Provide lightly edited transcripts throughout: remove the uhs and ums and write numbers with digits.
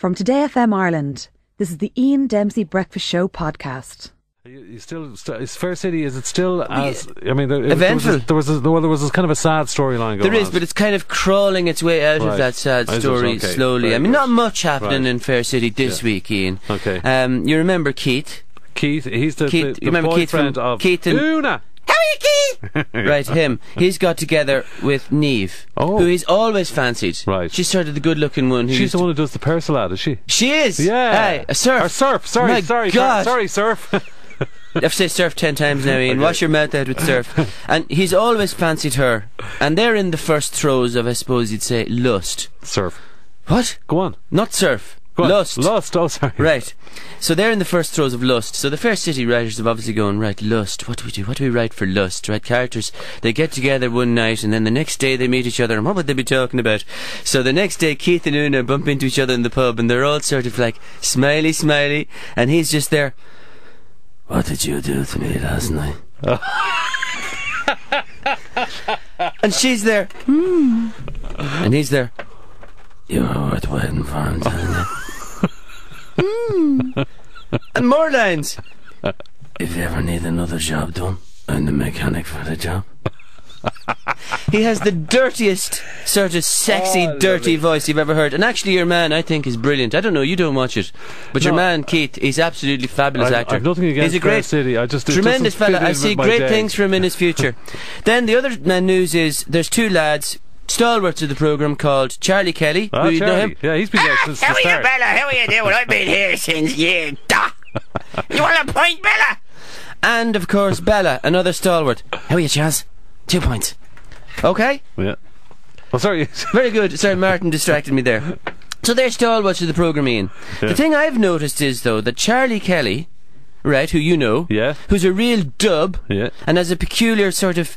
From Today FM Ireland, this is the Ian Dempsey Breakfast Show podcast. You still is Fair City? Is it still as? I mean, eventful. There was this kind of a sad storyline going on. There is, but it's kind of crawling its way out of that sad story slowly. Very I mean, good. not much happening in Fair City this week, Ian. Okay. You remember Keith? Keith, he's the you remember boyfriend of Keith and Una. How are you, Keith? Right, him. He's got together with Niamh, who he's always fancied. Right. She's sort of the good-looking one. She's the one who does the Persalad, is she? She is. Yeah. Hey, a surf. Or surf. Sorry, surf. I've said surf 10 times now, Ian. Okay. Wash your mouth out with surf. And he's always fancied her. And they're in the first throes of, I suppose you'd say, lust. Surf. What? Go on. Not surf. Go on. Lust. Lust, oh sorry. Right. So they're in the first throes of lust. So the Fair City writers have obviously gone, right, lust, what do we do? What do we write for lust? Right, characters, they get together one night and then the next day they meet each other, and what would they be talking about? So the next day Keith and Una bump into each other in the pub and they're all sort of like smiley, and he's just there, what did you do to me last night? And she's there, and he's there, you were worth waiting for, I'm telling you. And more lines. If you ever need another job done, I'm the mechanic for the job. He has the dirtiest, sort of sexy, dirty voice you've ever heard. And actually your man, I think, is brilliant. I don't know, you don't watch it, but your man, Keith, he's absolutely fabulous actor. I've nothing against he's a great, City. I just tremendous fella. I see great things for him in his future. Then the other news is, there's two lads, stalwarts of the programme, called Charlie Kelly. Ah, you know him? Yeah, he's been there since the start. How are you, Bella? How are you doing? I've been here since years. You want a point, Bella? And, of course, Bella, another stalwart. How are you, Chaz? 2 points. Okay? Yeah. Oh, sorry. Very good. Sorry, Martin distracted me there. So they're stalwarts of the programme, Ian. Yeah. The thing I've noticed is, though, that Charlie Kelly, right, who you know, who's a real dub, and has a peculiar sort of...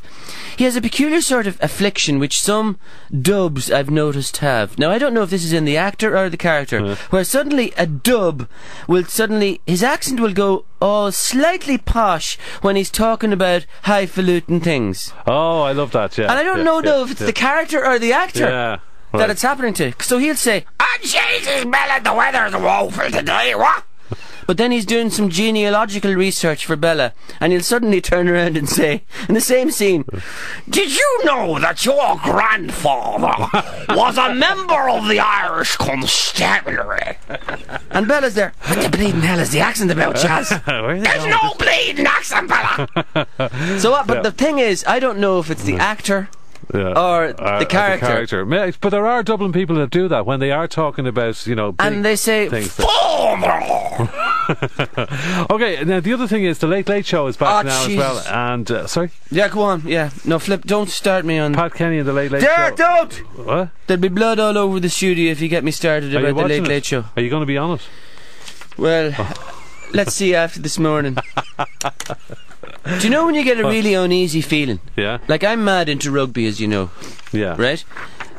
He has a peculiar sort of affliction which some dubs I've noticed have. Now, I don't know if this is in the actor or the character, where suddenly a dub will suddenly... His accent will go all slightly posh when he's talking about highfalutin things. Oh, I love that, yeah. And I don't know, though, if it's the character or the actor that it's happening to. So he'll say, oh, Jesus, Bella, the weather's woeful today, what? But then he's doing some genealogical research for Bella, and he'll suddenly turn around and say, in the same scene, did you know that your grandfather was a member of the Irish Constabulary? And Bella's there, what the bleeding hell is the accent about, Chaz? There's no bleeding accent, Bella. So what, but the thing is, I don't know if it's the actor or the character. But there are Dublin people that do that when they are talking about, you know, big and they say things. Okay, now the other thing is the Late Late Show is back now as well, and sorry? Yeah, go on, no, Flip, don't start me on Pat Kenny and the Late Late Show. Don't! What? There'll be blood all over the studio if you get me started about the Late Late Show. Are you going to be on it? Well, let's see after this morning. Do you know when you get a really uneasy feeling? Yeah. Like, I'm mad into rugby, as you know. Yeah. Right?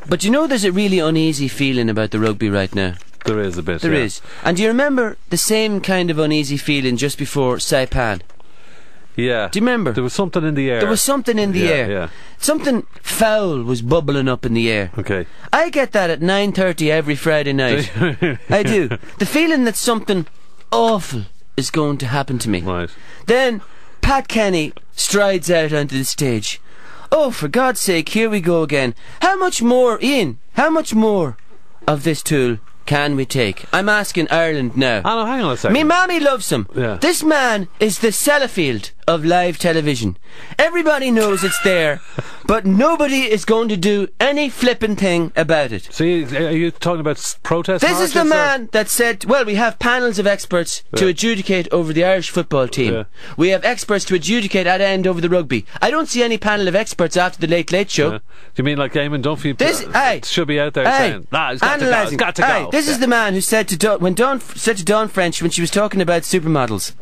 But you know there's a really uneasy feeling about the rugby right now? There is a bit, There is. And do you remember the same kind of uneasy feeling just before Saipan? Yeah. Do you remember? There was something in the air. There was something in the air. Yeah. Something foul was bubbling up in the air. Okay. I get that at 9:30 every Friday night. I do. The feeling that something awful is going to happen to me. Right. Then Pat Kenny strides out onto the stage. Oh, for God's sake, here we go again. How much more, Ian, how much more of this tool can we take? I'm asking Ireland now. Oh, no, hang on a second. Me mammy loves him. Yeah. This man is the Sellafield of live television. Everybody knows it's there, but nobody is going to do any flippin' thing about it. So are you talking about protest This is the man that said, well, we have panels of experts to adjudicate over the Irish football team. Yeah. We have experts to adjudicate at end over the rugby. I don't see any panel of experts after the Late Late Show. Yeah. Do you mean like Eamon Dunphy should be out there saying, nah, he's got to go, he's got to go. This is the man who said to Dawn French when she was talking about supermodels,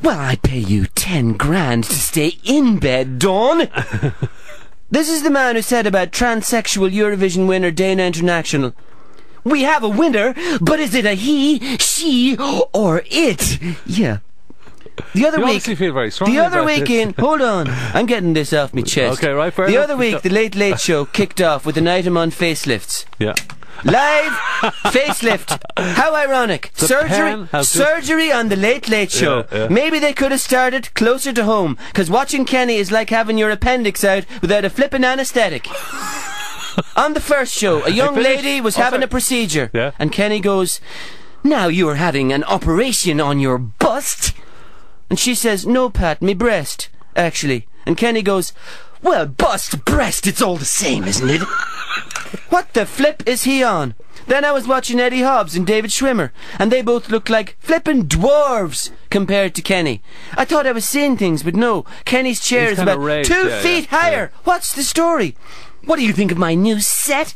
well, I pay you 10 grand to stay in bed, Dawn. This is the man who said about transsexual Eurovision winner Dana International, we have a winner, but is it a he, she, or it? Yeah. The other week, feel very strongly hold on, I'm getting this off my chest. Okay, right, fair The enough. other week, the Late Late Show kicked off with an item on facelifts. Yeah. Live facelift. How ironic. Surgery on the Late Late Show. Yeah. Maybe they could have started closer to home, because watching Kenny is like having your appendix out without a flippin' anaesthetic. On the first show, a young lady was having a procedure, and Kenny goes, "Now you are having an operation on your bust." And she says, "No, Pat, me breast, actually." And Kenny goes, "Well, bust, breast, it's all the same, isn't it?" What the flip is he on? Then I was watching Eddie Hobbs and David Schwimmer, and they both looked like flippin' dwarves compared to Kenny. I thought I was seeing things, but no. Kenny's chair is about 2 feet higher. What's the story? What do you think of my new set?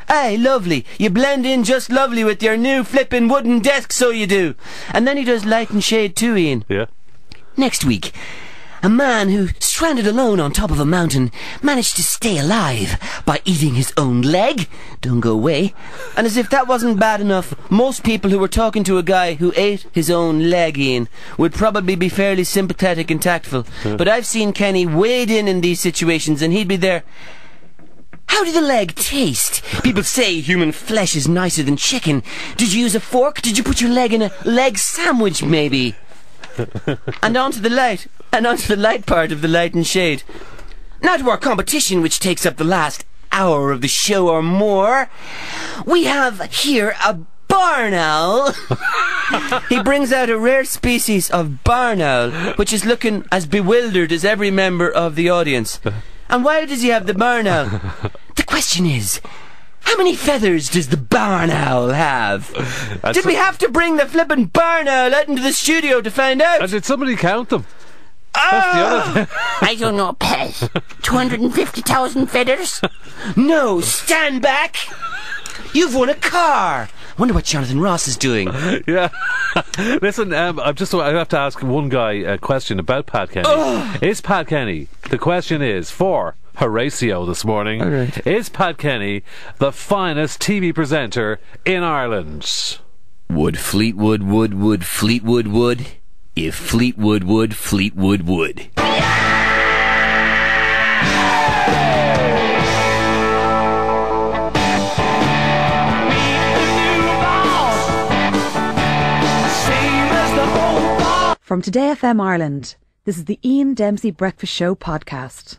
Aye, lovely. You blend in just lovely with your new flippin' wooden desk, so you do. And then he does light and shade too, Ian. Yeah. Next week, a man who, stranded alone on top of a mountain, managed to stay alive by eating his own leg. Don't go away. And as if that wasn't bad enough, most people who were talking to a guy who ate his own leg, Ian, would probably be fairly sympathetic and tactful. But I've seen Kenny wade in these situations, and he'd be there. "How did the leg taste? People say human flesh is nicer than chicken. Did you use a fork? Did you put your leg in a leg sandwich, maybe?" And onto the light part of the light and shade. Now to our competition, which takes up the last hour of the show or more. We have here a barn owl. He brings out a rare species of barn owl, which is looking as bewildered as every member of the audience. And why does he have the barn owl? The question is, how many feathers does the barn owl have? Did we have to bring the flippin' barn owl out into the studio to find out? And did somebody count them? That's the other thing. I don't know, Pat. 250,000 feathers? No, stand back! You've won a car! Wonder what Jonathan Ross is doing. Yeah. Listen, I have to ask one guy a question about Pat Kenny. Is Pat Kenny, the question is for Horatio this morning, is Pat Kenny the finest TV presenter in Ireland? Would Fleetwood would Fleetwood would, if Fleetwood would Fleetwood would. From Today FM Ireland, this is the Ian Dempsey Breakfast Show podcast.